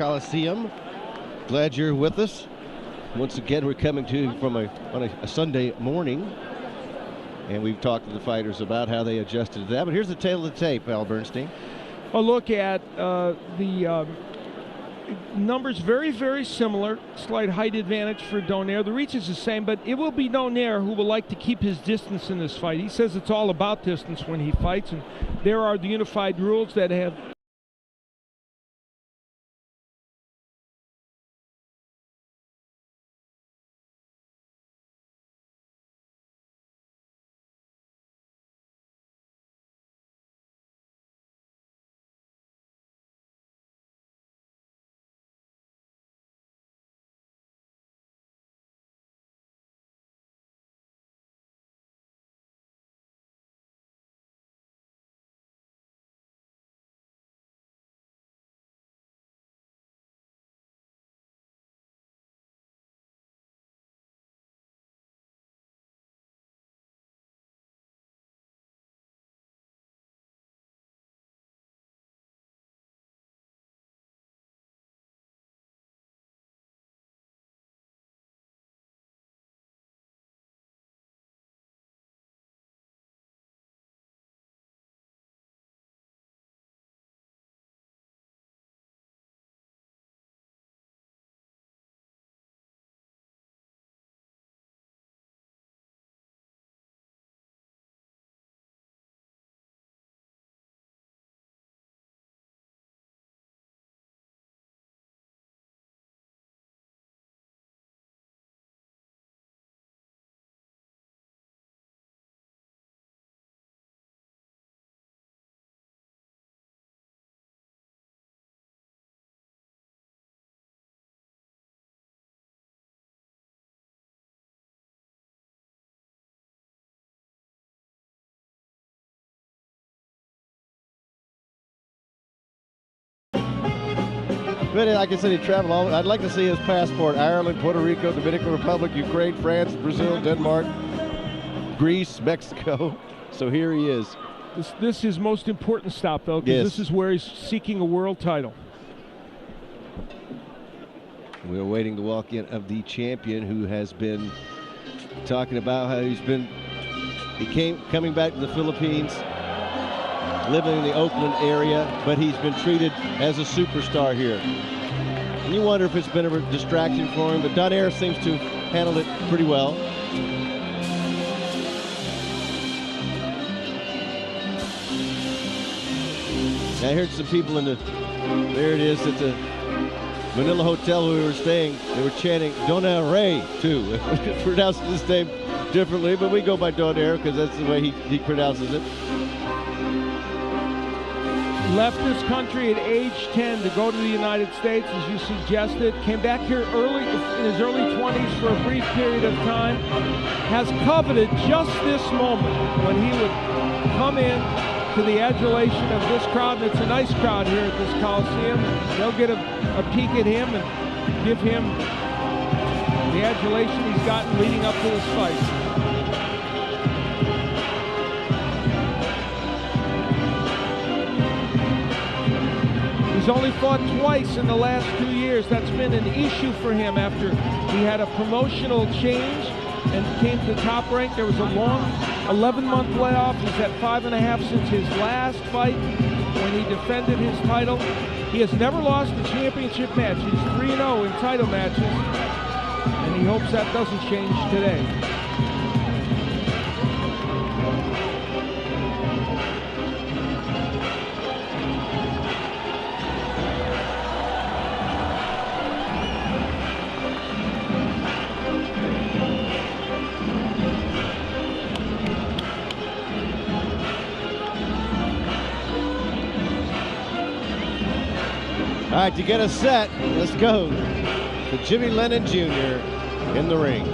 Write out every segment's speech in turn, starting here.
Coliseum. Glad you're with us. Once again, we're coming to you from on a Sunday morning, and we've talked to the fighters about how they adjusted to that. But here's the tail of the tape, Al Bernstein. A look at the numbers, very, very similar. Slight height advantage for Donaire. The reach is the same, but it will be Donaire who will like to keep his distance in this fight. He says it's all about distance when he fights, and there are the unified rules that have But like I said, he traveled all. I'd like to see his passport: Ireland, Puerto Rico, Dominican Republic, Ukraine, France, Brazil, Denmark, Greece, Mexico. So here he is. This is his most important stop, though, because this is where he's seeking a world title. We're waiting the walk-in of the champion, who has been talking about how coming back to the Philippines, living in the Oakland area, but he's been treated as a superstar here. And you wonder if it's been a distraction for him, but Donaire seems to have handled it pretty well. I heard some people there it is, at the Manila Hotel where we were staying, they were chanting Donaire too. Pronouncing his name differently, but we go by Donaire because that's the way he pronounces it. Left this country at age 10 to go to the United States, as you suggested. Came back here in his early 20s for a brief period of time. Has coveted just this moment when he would come in to the adulation of this crowd. And it's a nice crowd here at this Coliseum. They'll get a peek at him and give him the adulation he's gotten leading up to this fight. He's only fought twice in the last 2 years. That's been an issue for him after he had a promotional change and came to top rank. There was a long 11-month layoff. He's at 5.5 since his last fight when he defended his title. He has never lost a championship match. He's 3-0 in title matches, and he hopes that doesn't change today. All right, to get us set, let's go to Jimmy Lennon Jr. in the ring.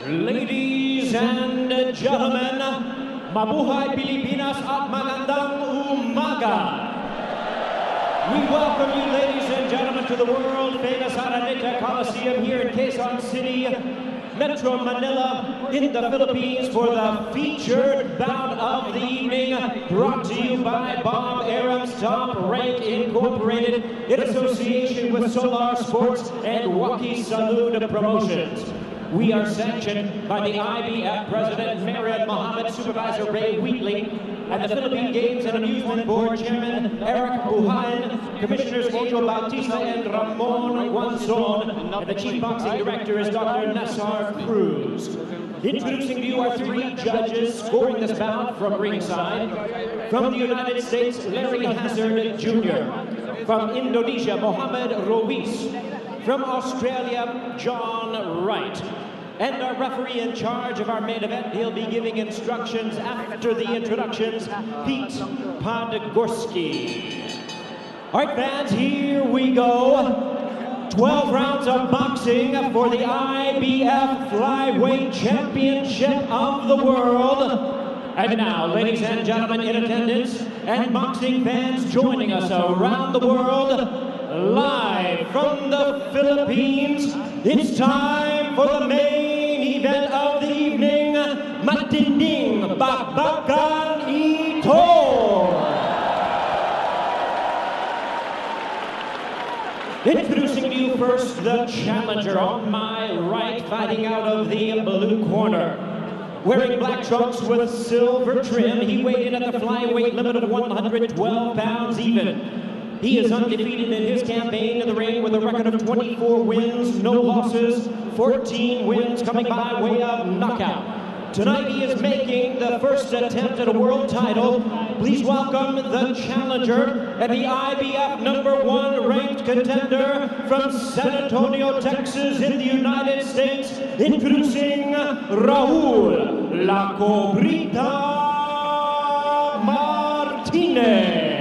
Ladies and gentlemen, mabuhay Pilipinas at magandang umaga. We welcome you, ladies and gentlemen, to the world-famous Araneta Coliseum here in Quezon City, Metro Manila, in the Philippines, for the featured bout of the evening, brought to you by Bob Arum's Top Rank Incorporated in association with Solar Sports and Waki Salud Promotions. We are sanctioned by the IBF President Marian Mohammed, Supervisor Ray Wheatley, and the Philippine Games and Amusement Board Chairman Eric Buhain, Commissioners Angel Bautista and Ramon Guanzon, and the Chief Boxing Director is Dr. Nassar Cruz. Introducing to you our three judges scoring this bout from ringside. From the United States, Larry Hazard Jr. From Indonesia, Mohamed Ruiz. From Australia, John Wright. And our referee in charge of our main event, he'll be giving instructions after the introductions, Pete Podgorski. All right, fans, here we go. 12 rounds of boxing for the IBF Flyweight Championship of the world. And now, ladies and gentlemen in attendance and boxing fans joining us around the world, live from the Philippines, it's time for the main event of the evening, Matinding Bakbakan Ito. Introducing to you first the challenger on my right, fighting out of the blue corner. Wearing black trunks with silver trim, he weighed in at the flyweight limit of 112 pounds even. He is undefeated in his campaign in the ring with a record of 24 wins, no losses, 14 wins coming by way of knockout. Tonight he is making the first attempt at a world title. Please welcome the challenger and the IBF #1 ranked contender from San Antonio, Texas in the United States, introducing RAul La Cobrita Martinez.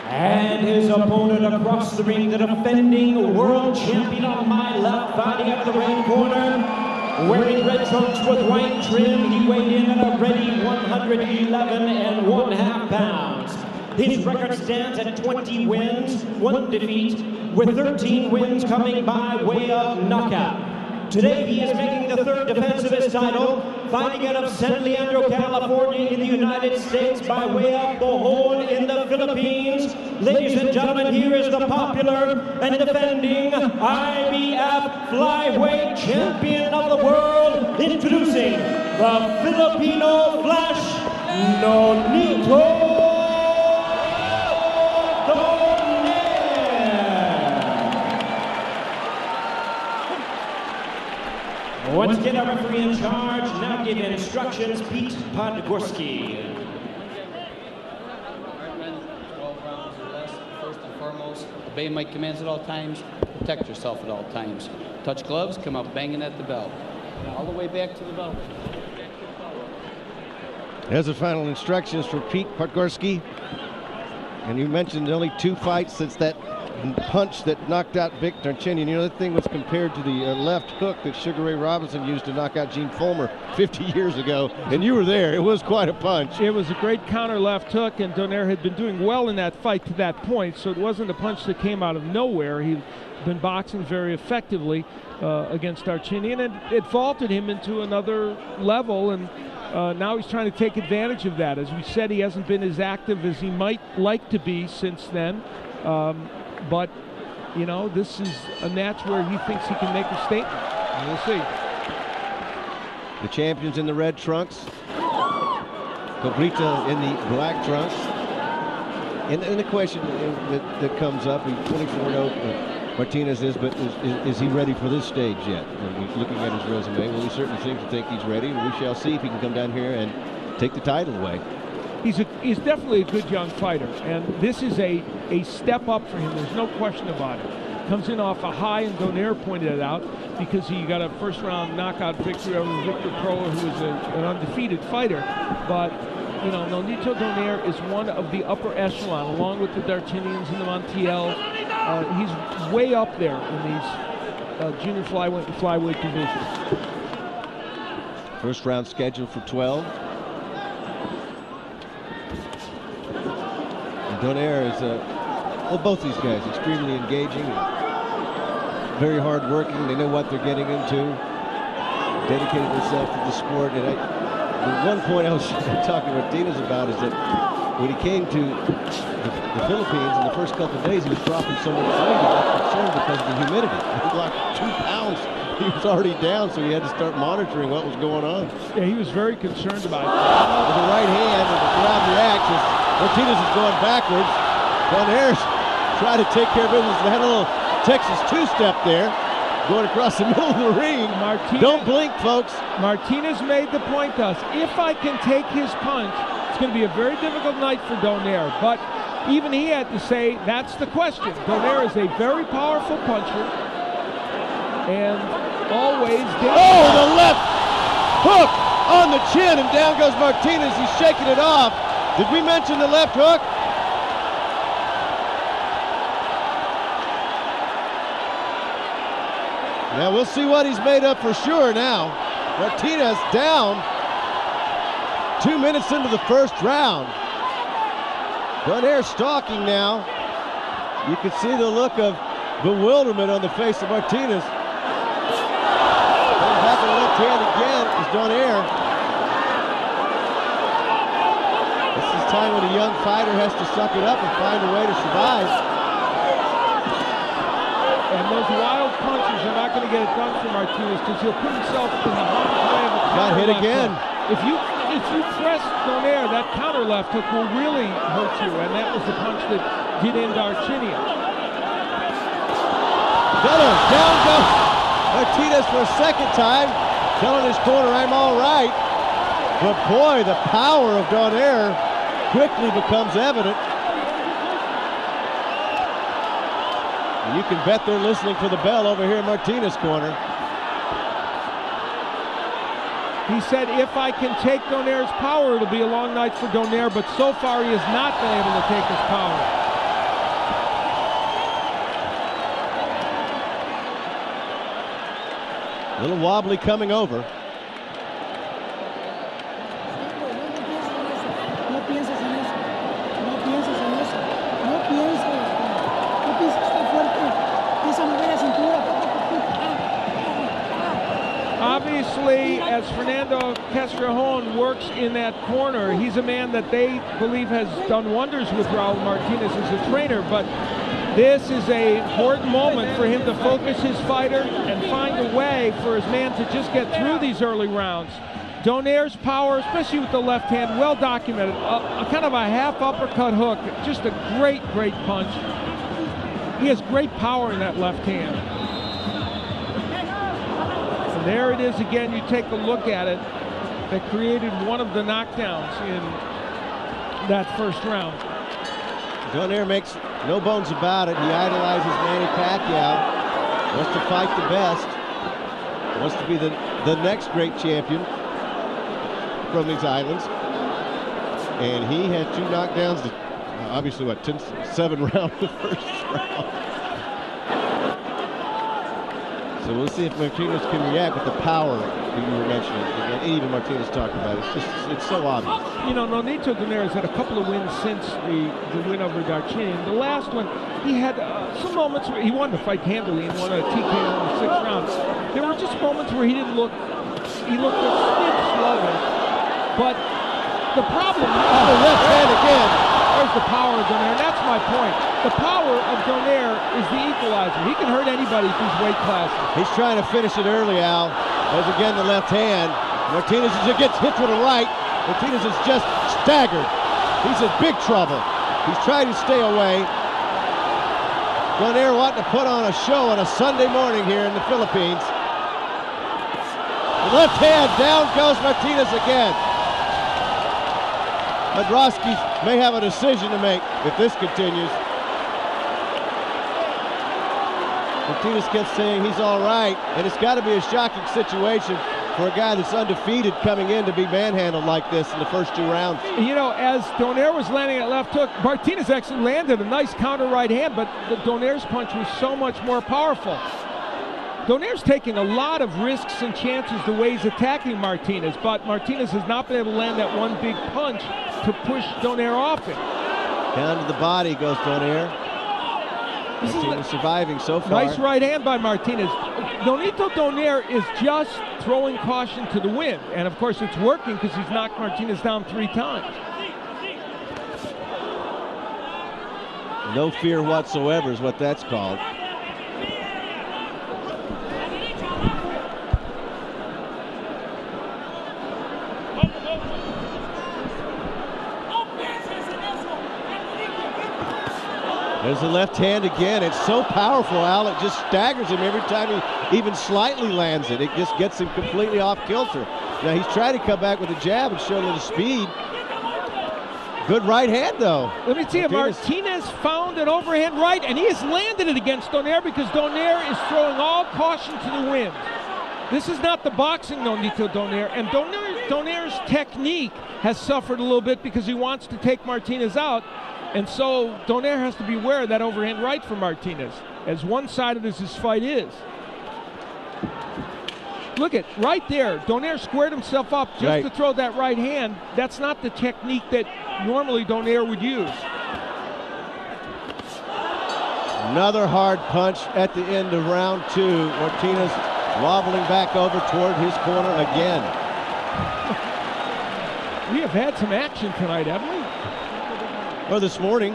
And his opponent across the ring, the defending world champion on my left, fighting out of the red corner. Wearing red trunks with white trim, he weighed in at a ready 111.5 pounds. His record stands at 20 wins, 1 defeat, with 13 wins coming by way of knockout. Today he is making the third defense of his title, fighting out of San Leandro, California in the United States by way of Bohol in the Philippines. Ladies and gentlemen, here is the popular and defending IBF Flyweight Champion of the world, introducing the Filipino Flash, Nonito. Once again, our referee in charge, now give instructions, Pete Podgorski. 12 rounds or less, first and foremost. Obey my commands at all times. Protect yourself at all times. Touch gloves, come out banging at the bell. All the way back to the bell. There's the final instructions for Pete Podgorski. And you mentioned only 2 fights since that punch that knocked out Vic Darchinyan. You know, that thing was compared to the left hook that Sugar Ray Robinson used to knock out Gene Fulmer 50 years ago, and you were there. It was quite a punch. It was a great counter left hook, and Donaire had been doing well in that fight to that point, so it wasn't a punch that came out of nowhere. He'd been boxing very effectively against Darchinyan, and it vaulted him into another level, and now he's trying to take advantage of that. As we said, he hasn't been as active as he might like to be since then. But, you know, this is a match where he thinks he can make a statement. And we'll see. The champions in the red trunks. Cobrita in the black trunks. And the question that comes up, 24-0 Martinez is, but is he ready for this stage yet? And looking at his resume, well, he certainly seems to think he's ready. We shall see if he can come down here and take the title away. He's definitely a good young fighter, and this is a step up for him. There's no question about it. Comes in off a high, and Donaire pointed it out, because he got a first-round knockout victory over Victor Proa, who was an undefeated fighter. But, you know, Nonito Donaire is one of the upper echelon, along with the Darchinians and the Montiel. He's way up there in these junior flyweight and flyweight divisions. First round scheduled for 12. Donaire is, well, both these guys, extremely engaging, and very hard-working. They know what they're getting into, dedicated themselves to the sport. And the one point I was talking to Martinez about is that when he came to the Philippines in the first couple of days, he was dropping so much weight, he was concerned because of the humidity. He lost 2 pounds. He was already down, so he had to start monitoring what was going on. Yeah, he was very concerned about it. With the right hand, and the crowd reacts as Martinez is going backwards. Donaire's trying to take care of business. They had a little Texas two-step there, going across the middle of the ring. Don't blink, folks. Martinez made the point to us. If I can take his punch, it's going to be a very difficult night for Donaire. But even he had to say, that's the question. Donaire is a very powerful puncher. And always down. Oh, the left hook on the chin, and down goes Martinez. He's shaking it off. Did we mention the left hook? Now we'll see what he's made up for sure now. Martinez down 2 minutes into the first round. Donaire stalking now. You can see the look of bewilderment on the face of Martinez. Back on the left hand again is Donaire. This is time when a young fighter has to suck it up and find a way to survive. And those wild punches are not going to get it done for Martinez because he'll put himself in the harm's way of a counter. Got hit again. If you press Donaire, that counter left hook will really hurt you, and that was the punch that did end Archinia. Down goes Martinez for a second time, telling his corner, I'm all right. But boy, the power of Donaire quickly becomes evident. And you can bet they're listening for the bell over here in Martinez corner. He said, if I can take Donaire's power, it'll be a long night for Donaire, but so far he has not been able to take his power. A little wobbly coming over. Obviously, as Fernando Castrejón works in that corner, he's a man that they believe has done wonders with Raul Martinez as a trainer, but this is an important moment for him to focus his fighter and find a way for his man to just get through these early rounds. Donaire's power, especially with the left hand, well documented. A kind of a half uppercut hook, just a great, great punch. He has great power in that left hand. And there it is again, you take a look at it, that created one of the knockdowns in that first round. Donaire makes no bones about it. He idolizes Manny Pacquiao, wants to fight the best, wants to be the next great champion from these islands. And he had 2 knockdowns, obviously, 7 rounds the first round. So we'll see if Martinez can react with the power that you were mentioning. And even Martinez talked about it. It's so obvious. You know, Nonito Donaire has had a couple of wins since the win over Darchinyan. The last one, he had some moments where he wanted to fight handily and won a TKO in the 6th round. There were just moments where he didn't look, he looked a bit slower. But the problem, the left hand again. There's the power of Donaire. That's my point. The power of Donaire is the equalizer. He can hurt anybody at these weight classes. He's trying to finish it early, Al. As again, the left hand. Martinez gets hit with a right. Martinez is just staggered. He's in big trouble. He's trying to stay away. Donaire wanting to put on a show on a Sunday morning here in the Philippines. The left hand, down goes Martinez again. Madrowski may have a decision to make if this continues. Martinez kept saying he's all right, and it's got to be a shocking situation for a guy that's undefeated coming in to be manhandled like this in the first 2 rounds. You know, as Donaire was landing at left hook, Martinez actually landed a nice counter right hand, but Donaire's punch was so much more powerful. Donaire's taking a lot of risks and chances the way he's attacking Martinez, but Martinez has not been able to land that one big punch to push Donaire off it. Down to the body goes Donaire. Martinez surviving so far. Nice right hand by Martinez. Nonito Donaire is just throwing caution to the wind. And of course it's working because he's knocked Martinez down 3 times. No fear whatsoever is what that's called. There's the left hand again. It's so powerful, Al. It just staggers him every time he even slightly lands it. It just gets him completely off kilter. Now he's trying to come back with a jab and show a little speed. Good right hand, though. Let me tell you, Martinez found an overhand right, and he has landed it against Donaire because Donaire is throwing all caution to the wind. This is not the boxing Nonito Donaire, and Donaire's technique has suffered a little bit because he wants to take Martinez out. And so Donaire has to beware of that overhand right from Martinez, as one-sided as this fight is. Look at right there, Donaire squared himself up just to throw that right hand. That's not the technique that normally Donaire would use. Another hard punch at the end of round 2. Martinez wobbling back over toward his corner again. We have had some action tonight, haven't we? Or this morning.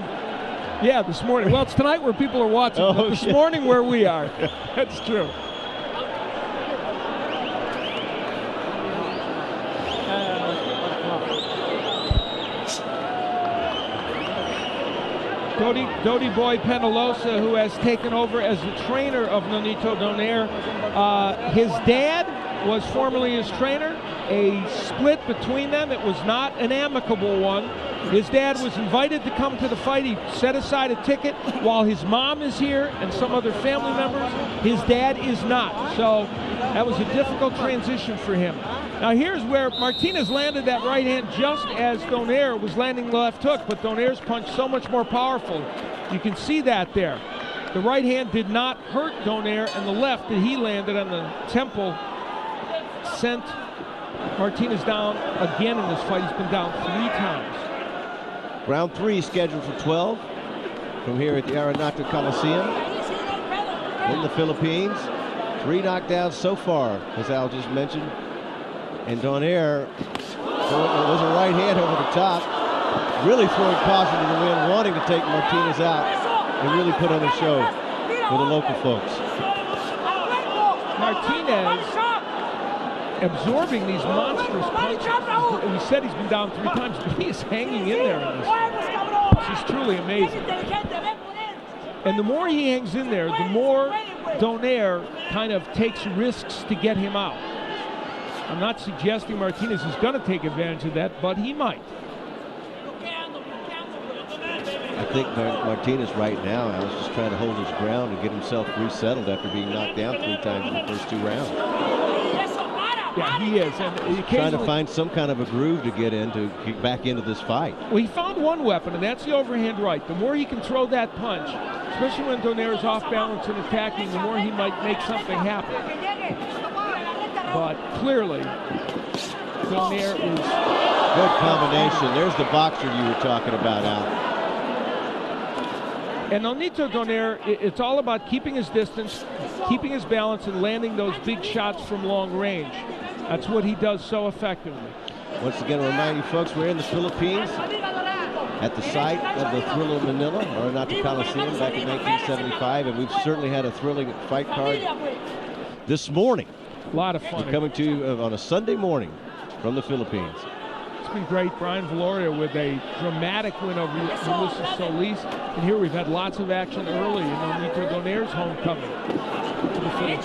Yeah, this morning. Well, it's tonight where people are watching, but this morning where we are. That's true. Dodi Boy Penalosa, who has taken over as the trainer of Nonito Donaire. His dad was formerly his trainer. A split between them. It was not an amicable one. His dad was invited to come to the fight. He set aside a ticket while his mom is here and some other family members. His dad is not. So that was a difficult transition for him. Now here's where Martinez landed that right hand just as Donaire was landing the left hook, but Donaire's punch so much more powerful. You can see that there. The right hand did not hurt Donaire, and the left that he landed on the temple sent Martinez down again in this fight. He's been down 3 times. Round 3 scheduled for 12 from here at the Araneta Coliseum in the Philippines. 3 knockdowns so far, as Al just mentioned. And Donaire was a right hand over the top, really throwing caution to the wind, wanting to take Martinez out and really put on a show for the local folks. Martinez absorbing these monstrous punches. We said he's been down 3 times, but he is hanging in there in this. This is truly amazing. And the more he hangs in there, the more Donaire kind of takes risks to get him out. I'm not suggesting Martinez is going to take advantage of that, but he might. I think Martinez right now is just trying to hold his ground and get himself resettled after being knocked down 3 times in the first 2 rounds. Yeah, he is. And trying to find some kind of a groove to get get back into this fight. Well, he found one weapon, and that's the overhand right. The more he can throw that punch, especially when Donaire is off balance and attacking, the more he might make something happen. But clearly, Donaire is... Good combination. There's the boxer you were talking about, Al. And Nonito Donaire, it's all about keeping his distance, keeping his balance, and landing those big shots from long range. That's what he does so effectively. Once again, I'll remind you folks, we're in the Philippines at the site of the Thrill of Manila, Araneta Coliseum, back in 1975, and we've certainly had a thrilling fight card this morning. A lot of fun. We're coming to you on a Sunday morning from the Philippines. It's been great. Brian Valoria with a dramatic win over Ulysses Solis. And here we've had lots of action early in Nonito Donaire's homecoming to the Philippines.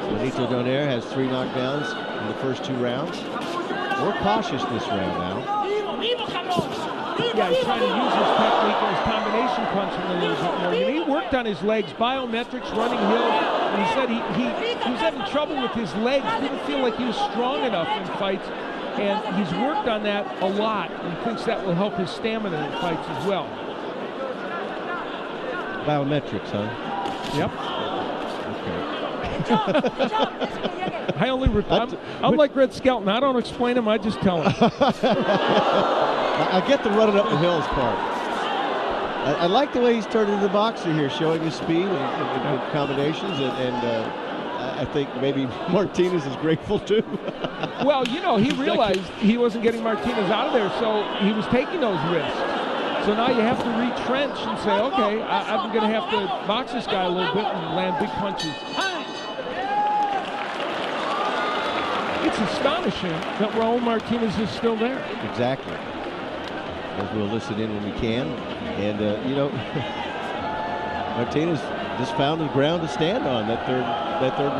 Nonito Donaire has 3 knockdowns in the first 2 rounds. More cautious this round now. Yeah, he's trying to use his technique and his combination punching a little bit more. He worked on his legs, biometrics, running hills, and he said he was having trouble with his legs, didn't feel like he was strong enough in fights, and he's worked on that a lot and thinks that will help his stamina in fights as well. Biometrics, huh? Yep. Okay. I'm like Red Skelton. I don't explain them, I just tell them. I get the running up the hills part. I like the way he's turned into the boxer here, showing his speed and combinations, and I think maybe Martinez is grateful too. Well, you know, he realized he wasn't getting Martinez out of there, so he was taking those risks. So now you have to retrench and say, okay, I'm going to have to box this guy a little bit and land big punches. It's astonishing that RAul Martinez is still there. Exactly. As we'll listen in when we can. And, you know, Martinez just found the ground to stand on that third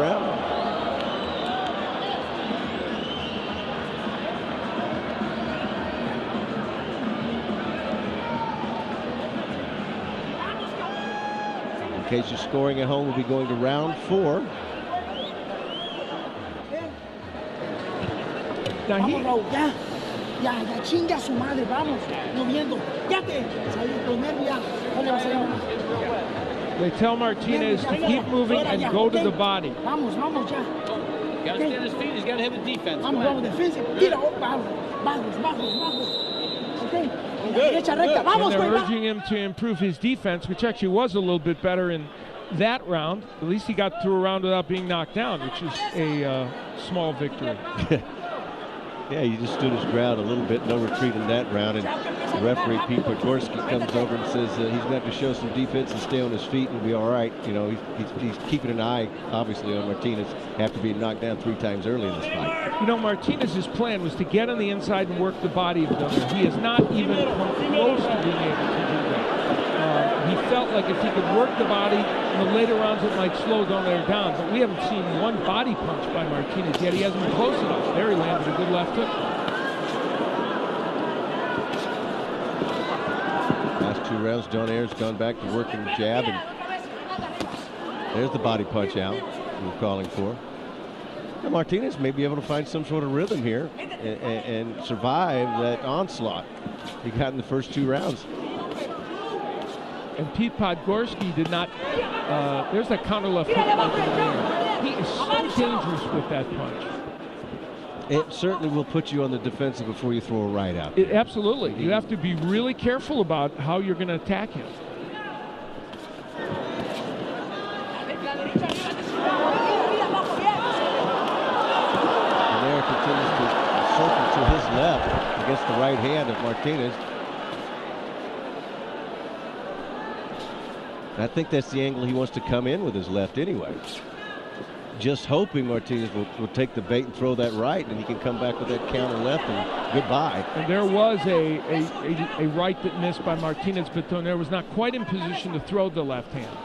round. In case you're scoring at home, we'll be going to round 4. Now Vamos, Raúl, ya, chinga a su madre, vamos, moviendo, ya te, los nervios, ya, ¿dónde vas a ir? they tell Martinez to keep moving and go to the body. Vamos, ya. Got to stay on his feet. He's got to have a defense. Vamos, defensa, tira, bajos, okay, derecha recta, vamos, And they're güey, urging him to improve his defense, which actually was a little bit better in that round. At least he got through a round without being knocked down, which is a small victory. Yeah, he just stood his ground a little bit, no retreat in that round, and the referee, Pete Podgorski, comes over and says he's going to have to show some defense and stay on his feet and be all right. You know, he's keeping an eye, obviously, on Martinez after being knocked down 3 times early in this fight. You know, Martinez's plan was to get on the inside and work the body of Donaire. He has not even come close to being able to do that. He felt like if he could work the body, in the later rounds it might slow Donaire down, but we haven't seen one body punch by Martinez yet. He hasn't been close enough. There he landed a good left hook. Last 2 rounds, Donaire's gone back to working the jab, and there's the body punch out we were calling for. Now Martinez may be able to find some sort of rhythm here and survive that onslaught he got in the first 2 rounds. And Pete Podgorski did not, there's that counter left hook. He is so dangerous with that punch. It certainly will put you on the defensive before you throw a right out. Absolutely. You have to be really careful about how you're going to attack him. Donaire continues to circle to his left against the right hand of Martinez. I think that's the angle he wants to come in with his left anyway. Just hoping Martinez will take the bait and throw that right, and he can come back with that counter left and goodbye. And there was a right that missed by Martinez, but Donaire was not quite in position to throw the left hand.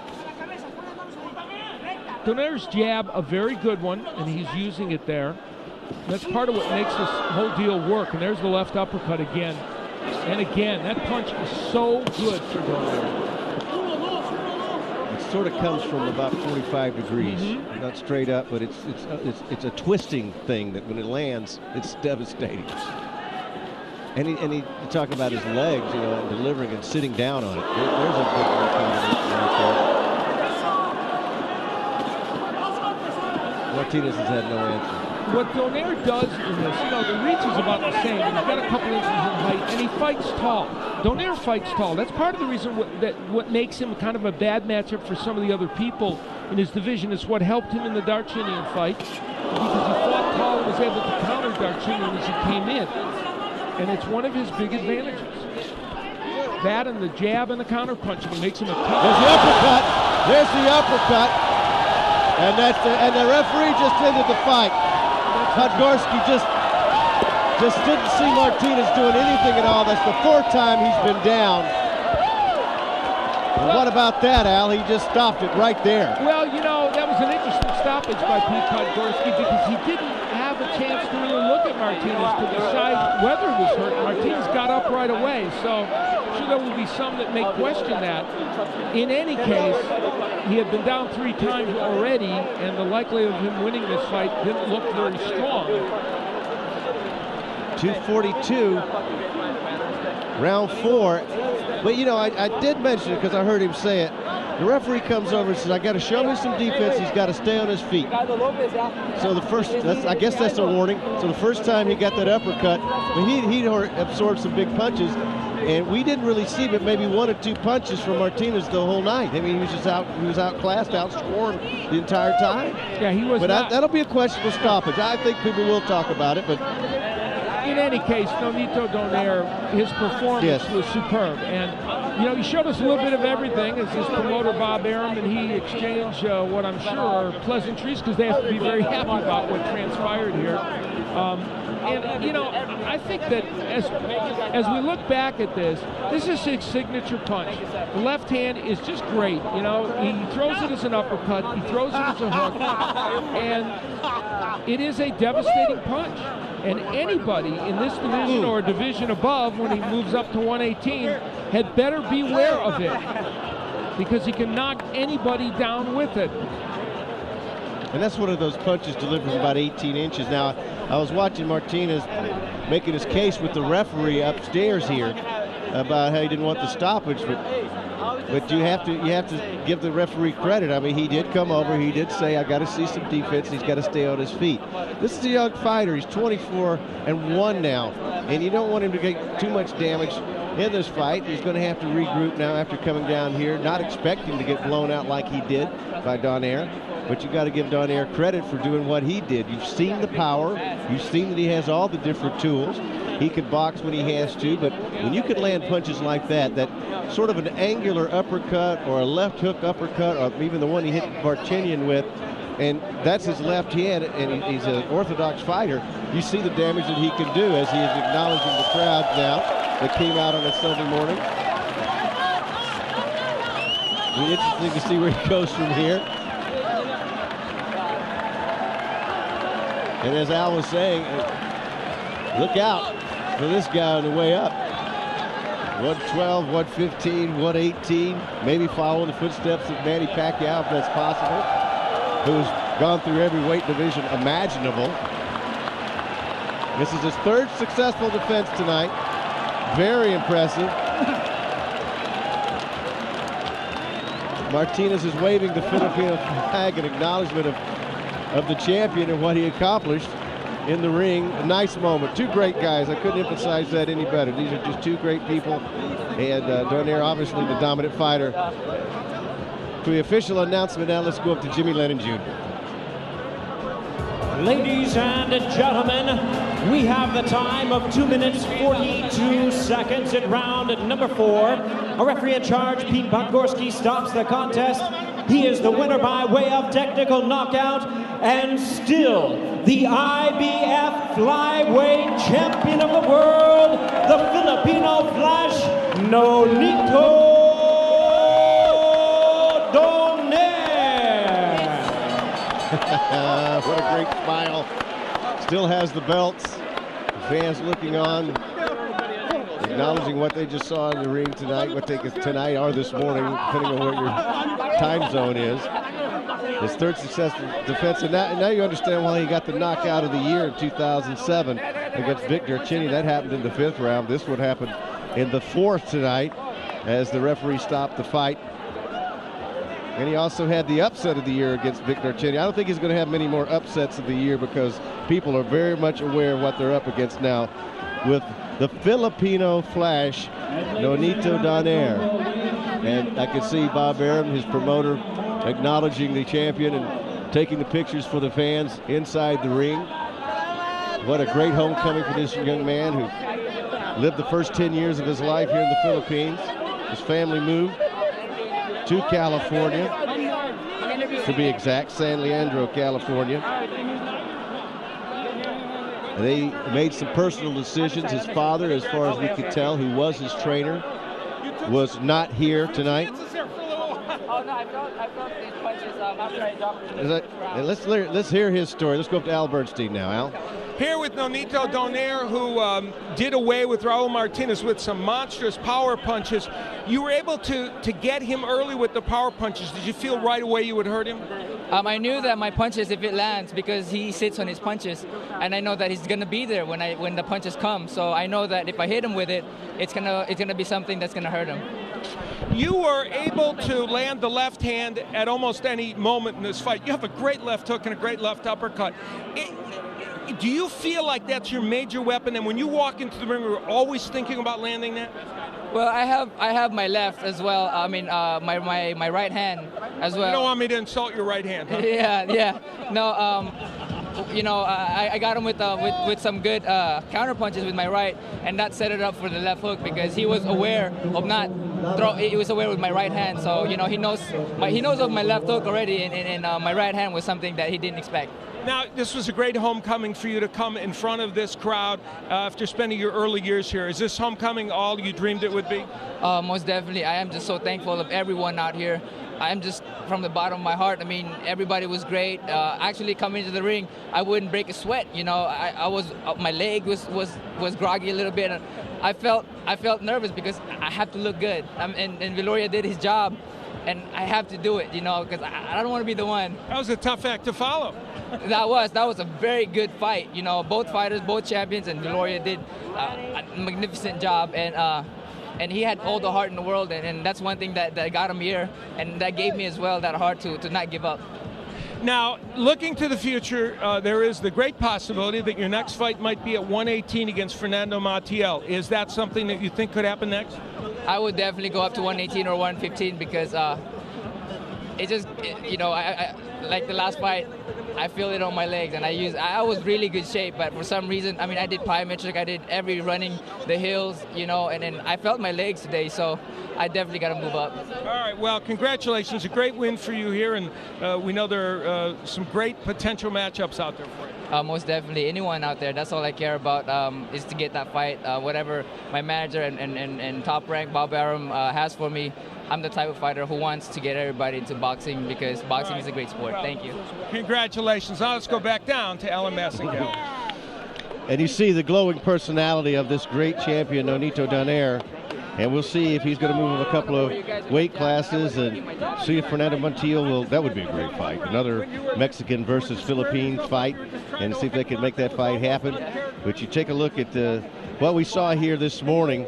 Donaire's jab, a very good one, and he's using it there. That's part of what makes this whole deal work. And there's the left uppercut again. And again, that punch is so good for Donaire. Sort of comes from about 45 degrees, not straight up, but it's a twisting thing that when it lands, it's devastating. And he talking about his legs, you know, and delivering and sitting down on it. There's a good combination right there. Martinez has had no answer. What Donaire does in this, you know, the reach is about the same. He's got a couple inches in height, and he fights tall. Donaire fights tall. That's part of the reason what makes him kind of a bad matchup for some of the other people in his division. Is what helped him in the Darchinian fight, because he fought tall and was able to counter Darchinian as he came in. And it's one of his big advantages. That and the jab and the counter punching, it makes him a tough. There's the uppercut. There's the uppercut. And the referee just ended the fight. Podgorski just didn't see Martinez doing anything at all. That's the 4th time he's been down. And what about that, Al? He just stopped it right there. Well, you know, that was an interesting stoppage by Pete Podgorski because he didn't have a chance to really look at Martinez to decide whether he was hurt. Martinez got up right away, so I'm sure there will be some that may question that. In any case, he had been down 3 times already, and the likelihood of him winning this fight didn't look very strong. 2:42, round 4. But, you know, I did mention it because I heard him say it. The referee comes over and says, I got to show me some defense. He's got to stay on his feet. So the first, I guess that's a warning. So the first time he got that uppercut, he'd absorbed some big punches. And we didn't really see but maybe 1 or 2 punches from Martinez the whole night. I mean, he was outclassed, outscored the entire time. Yeah, he was. But that'll be a questionable stoppage. I think people will talk about it, but in any case, Nonito Donaire, his performance was superb. And, you know, he showed us a little bit of everything as his promoter, Bob Arum, and he exchanged what I'm sure are pleasantries because they have to be very happy about what transpired here. And, you know, I think that as we look back at this is his signature punch. The left hand is just great. You know, he throws it as an uppercut. He throws it as a hook. And it is a devastating punch. And anybody in this division or a division above, when he moves up to 118, had better beware of it because he can knock anybody down with it. And that's one of those punches delivered from about 18 inches. Now, I was watching Martinez making his case with the referee upstairs here about how he didn't want the stoppage, but you have to give the referee credit. I mean, he did come over. He did say, I got to see some defense. He's got to stay on his feet. This is a young fighter. He's 24-1 now, and you don't want him to get too much damage in this fight. He's going to have to regroup now after coming down here, not expecting to get blown out like he did by Donaire. But you got to give Donaire credit for doing what he did. You've seen the power. You've seen that he has all the different tools. He can box when he has to, but when you can land punches like that sort of an angular uppercut or a left hook uppercut, or even the one he hit Barchenyan with, and that's his left hand, and he's an orthodox fighter, you see the damage that he can do as he is acknowledging the crowd now that came out on a Sunday morning. It'll be interesting to see where he goes from here. And as Al was saying, look out for this guy on the way up. 112, 115, 118, maybe following the footsteps of Manny Pacquiao if that's possible, who's gone through every weight division imaginable. This is his 3rd successful defense tonight. Very impressive. Martinez is waving the Filipino flag in acknowledgement of the champion and what he accomplished in the ring. A nice moment. 2 great guys. I couldn't emphasize that any better. These are just 2 great people. And Donaire, obviously the dominant fighter. To the official announcement now, let's go up to Jimmy Lennon Jr. Ladies and gentlemen, we have the time of 2 minutes 42 seconds in round number 4. A referee in charge, Pete Bogorski, stops the contest. He is the winner by way of technical knockout and still the IBF flyweight champion of the world, the Filipino Flash, Nonito Donaire. What a great smile. Still has the belts. Fans looking on, acknowledging what they just saw in the ring tonight, what they could tonight or this morning, depending on what your time zone is. His 3rd successful defense, and now you understand why he got the knockout of the year in 2007 against Victor Cheney. That happened in the 5th round. This would happen in the 4th tonight as the referee stopped the fight. And he also had the upset of the year against Victor Cheney. I don't think he's going to have many more upsets of the year because people are very much aware of what they're up against now with the Filipino Flash, Nonito Donaire. And I can see Bob Arum, his promoter, acknowledging the champion and taking the pictures for the fans inside the ring. What a great homecoming for this young man who lived the first 10 years of his life here in the Philippines. His family moved to California, to be exact, San Leandro, California. They made some personal decisions. His father, as far as we could tell, who was his trainer, was not here tonight. Let's hear his story. Let's go up to Al Bernstein now. Al? Here with Nonito Donaire, who did away with RAul Martinez with some monstrous power punches. You were able to get him early with the power punches. Did you feel right away you would hurt him? I knew that my punches, if it lands, because he sits on his punches, and I know that he's gonna be there when the punches come. So I know that if I hit him with it, it's gonna be something that's gonna hurt him. You were able to land the left hand at almost any moment in this fight. You have a great left hook and a great left uppercut. Do you feel like that's your major weapon, and when you walk into the ring, you're always thinking about landing that? Well, I have my left as well. I mean, my right hand as well. You don't want me to insult your right hand, huh? Yeah. No, you know, I got him with some good counter punches with my right, and that set it up for the left hook because he was aware of not throw. He was aware with my right hand, so you know he knows of my left hook already, and my right hand was something that he didn't expect. Now, this was a great homecoming for you to come in front of this crowd after spending your early years here. Is this homecoming all you dreamed it would be? Most definitely. I am just so thankful of everyone out here. I'm just from the bottom of my heart. I mean, everybody was great. Actually, coming into the ring, I wouldn't break a sweat. You know, my leg was groggy a little bit. And I felt nervous because I have to look good. And Viloria did his job, and I have to do it. You know, because I don't want to be the one. That was a tough act to follow. That was a very good fight. You know, both fighters, both champions, and Viloria did a magnificent job. And he had all the heart in the world, and that's one thing that got him here, and that gave me as well that heart to not give up. Now, looking to the future, there is the great possibility that your next fight might be at 118 against Fernando Montiel. Is that something that you think could happen next? I would definitely go up to 118 or 115 because you know, I like the last fight, I feel it on my legs, and I was really good shape, but for some reason, I mean, I did plyometric, I did every running the hills, you know, and then I felt my legs today, so I definitely got to move up. All right, well, congratulations, a great win for you here, and we know there are some great potential matchups out there for you. Most definitely, anyone out there, that's all I care about, is to get that fight. Whatever my manager and top rank Bob Arum has for me, I'm the type of fighter who wants to get everybody into boxing because boxing is a great sport. Well, thank you. Congratulations. Now let's go back down to Alan Massengill. And you see the glowing personality of this great champion, Nonito Donaire. And we'll see if he's going to move a couple of weight classes and see if Fernando Montiel will. That would be a great fight. Another Mexican versus Philippines fight, and see if they can make that fight happen. But you take a look at what we saw here this morning.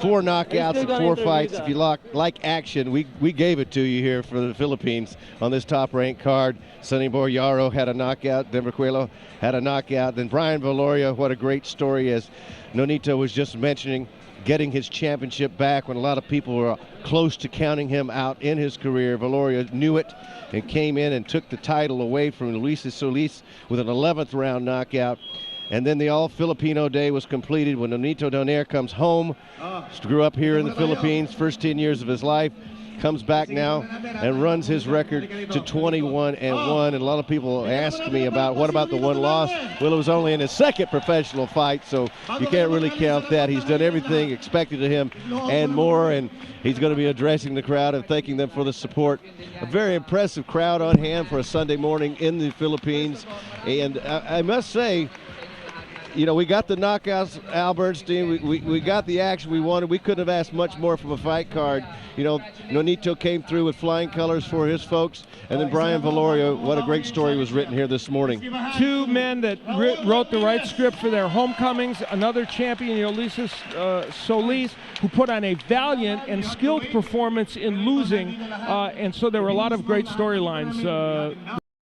4 knockouts in 4 fights. If you like action, we gave it to you here for the Philippines on this top-ranked card. Sonny Boyaro had a knockout. Denver Coelho had a knockout. Then Brian Viloria, what a great story, as Nonito was just mentioning, getting his championship back when a lot of people were close to counting him out in his career. Viloria knew it and came in and took the title away from Luis Solis with an 11th round knockout. And then the all-Filipino day was completed when Nonito Donaire comes home. Grew up here in the Philippines, first 10 years of his life. Comes back now and runs his record to 21-1. And a lot of people ask me about, what about the one loss? Well, it was only in his second professional fight, so you can't really count that. He's done everything expected of him and more, and he's going to be addressing the crowd and thanking them for the support. A very impressive crowd on hand for a Sunday morning in the Philippines. And I must say, you know, we got the knockouts, Al Bernstein. We got the action we wanted. We couldn't have asked much more from a fight card. You know, Nonito came through with flying colors for his folks. And then Brian Viloria, what a great story was written here this morning. 2 men that wrote the right script for their homecomings. Another champion, Ulises Solis, who put on a valiant and skilled performance in losing. And so there were a lot of great storylines.